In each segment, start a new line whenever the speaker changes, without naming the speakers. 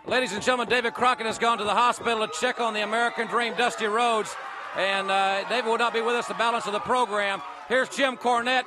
Ladies and gentlemen, David Crockett has gone to the hospital to check on the American Dream, Dusty Rhodes. And David will not be with us the balance of the program. Here's Jim Cornette.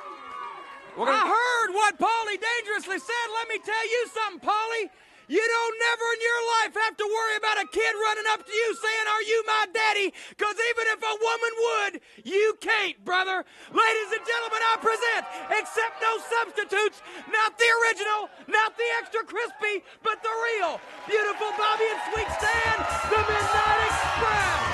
I heard what Paulie Dangerously said. Let me tell you something, Paulie. You don't never in your life have to worry about a kid running up to you saying, "Are you my daddy?" Because even if a woman would, you can't, brother. Ladies and gentlemen, I present, except no substitutes, not the original, not the extra crispy, but the real. Beautiful Bobby and Sweet Stan, the Midnight Express.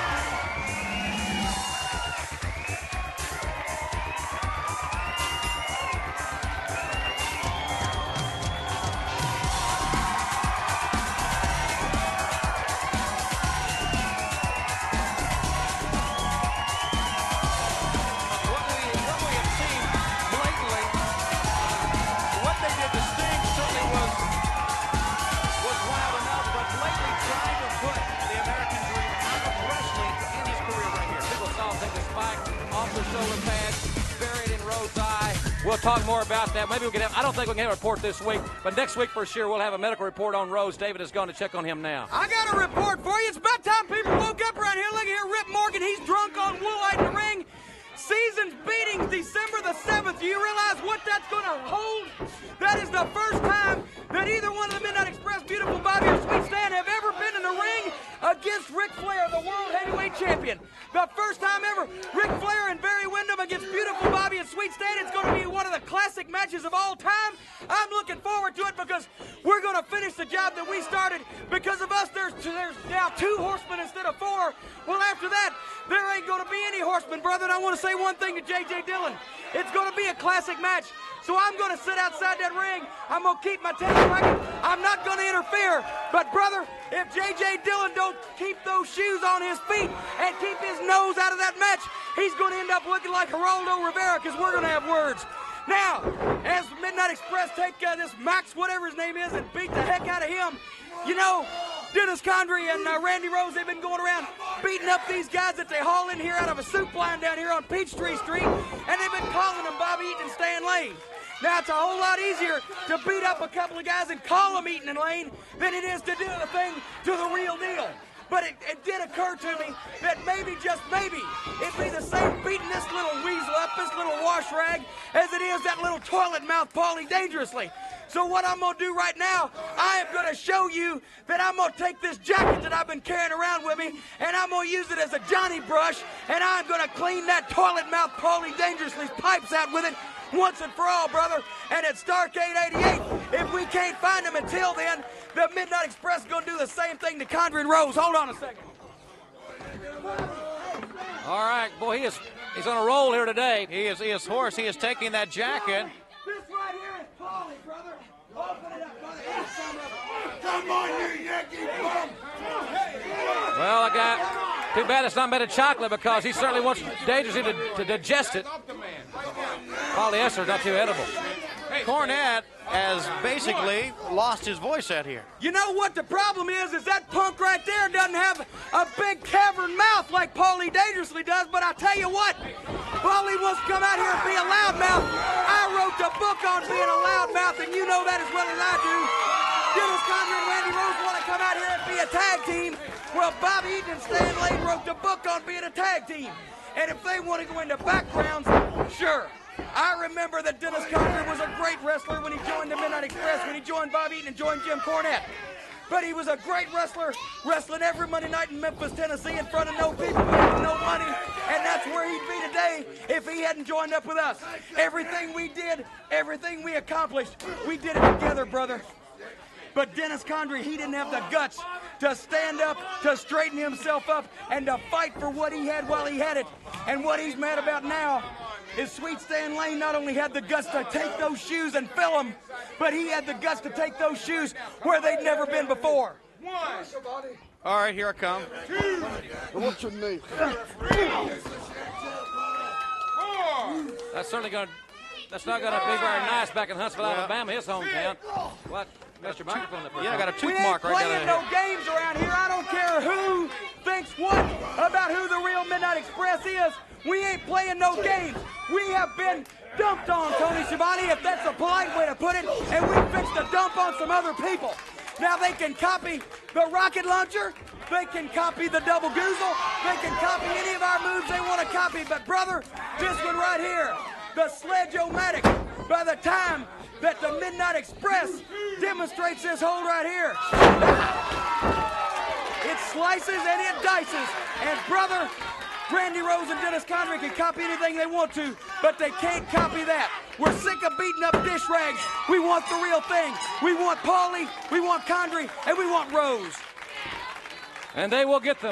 We'll talk more about that. Maybe we can have, I don't think we can have a report this week, but next week for sure we'll have a medical report on Rhodes. David is going to check on him now.
I got a report for you. It's about time people woke up around here. Look at here, Rip Morgan. He's drunk on woolite in the ring. Season's beating December the 7th. Do you realize what that's going to hold? That is the first time that either one of the Midnight Express, Beautiful Bobby or Sweet Stan, have ever been in the ring against Ric Flair, the World Heavyweight Champion. The first time ever, Ric Flair and Barry Windham against Beautiful Bobby and Sweet Stan. It's going to be one of the classic matches of all time. I'm looking forward to it because we're going to finish the job that we started. Because of us, there's now 2 horsemen instead of 4. Well, after that, there ain't going to be any horsemen, brother. And I want to say one thing to J.J. Dillon. It's going to be a classic match. So I'm going to sit outside that ring. I'm going to keep my tennis racket. I'm not going to interfere. But, brother, if J.J. Dillon don't keep those shoes on his feet and keep his nose out of that match, he's going to end up looking like Geraldo Rivera because we're going to have words. Now, as Midnight Express take this Max, whatever his name is, and beat the heck out of him, you know, Dennis Condrey and Randy Rose, they've been going around beating up these guys that they haul in here out of a soup line down here on Peachtree Street, and they've been calling them Bobby Eaton and Stan Lane. Now, it's a whole lot easier to beat up a couple of guys and call them Eaton and Lane than it is to do the thing to the real deal. But it did occur to me that maybe, just maybe, it'd be the same beating this little weasel up, this little wash rag, as it is that little toilet mouth Paulie Dangerously. So what I'm going to do right now, I am going to show you that I'm going to take this jacket that I've been carrying around with me, and I'm going to use it as a Johnny brush, and I'm going to clean that toilet mouth Paulie Dangerously's pipes out with it once and for all, brother. And at Starcade 88, if we can't find him until then, the Midnight Express is going to do the same thing to Condrey and Rose. Hold on a second.
All right, boy, he's on a roll here today.
He is hoarse. He is taking that jacket.
This right here is Paulie, brother. Open it up, brother.
Come on, you Yankee bum!
Well, I got too bad it's not made of chocolate because he certainly wants Dangerously to digest it. Polyester's not too edible.
Cornette has basically lost his voice out here.
You know what the problem is that punk right there doesn't have a big cavern mouth like Paulie Dangerously does, but I tell you what, Paulie wants to come out here and be a loudmouth. I wrote the book on being a loudmouth, and you know that as well as I do. Dennis Condrey and Randy Rose want to come out here and be a tag team. Well, Bobby Eaton and Stan Lane wrote the book on being a tag team. And if they want to go into backgrounds, sure. I remember that Dennis Condrey was a great wrestler when he joined the Midnight Express, when he joined Bobby Eaton and joined Jim Cornette. But he was a great wrestler, wrestling every Monday night in Memphis, Tennessee, in front of no people, making no money. And that's where he'd be today if he hadn't joined up with us. Everything we did, everything we accomplished, we did it together, brother. But Dennis Condrey, he didn't have the guts to stand up, to straighten himself up, and to fight for what he had while he had it. And what he's mad about now is Sweet Stan Lane not only had the guts to take those shoes and fill them, but he had the guts to take those shoes where they'd never been before.
All right, here I come.
What's your name?
That's certainly going to. That's not going to be very nice back in Huntsville, Alabama, his hometown. What? Got your microphone there.
Yeah, I got a tooth
We
mark
ain't
right
playing
there.
no games around here. I don't care who thinks what about who the real Midnight Express is. We ain't playing no games. We have been dumped on, Tony Schiavone, if that's a polite way to put it, and we fixed to dump on some other people. Now they can copy the rocket launcher. They can copy the double goozle. They can copy any of our moves they want to copy. But brother, this one right here, the Sledge-O-Matic, by the time that the Midnight Express demonstrates this hold right here, it slices and it dices. And brother, Randy Rose and Dennis Condrey can copy anything they want to, but they can't copy that. We're sick of beating up dish rags. We want the real thing. We want Paulie, we want Condrey, and we want Rose.
And they will get them.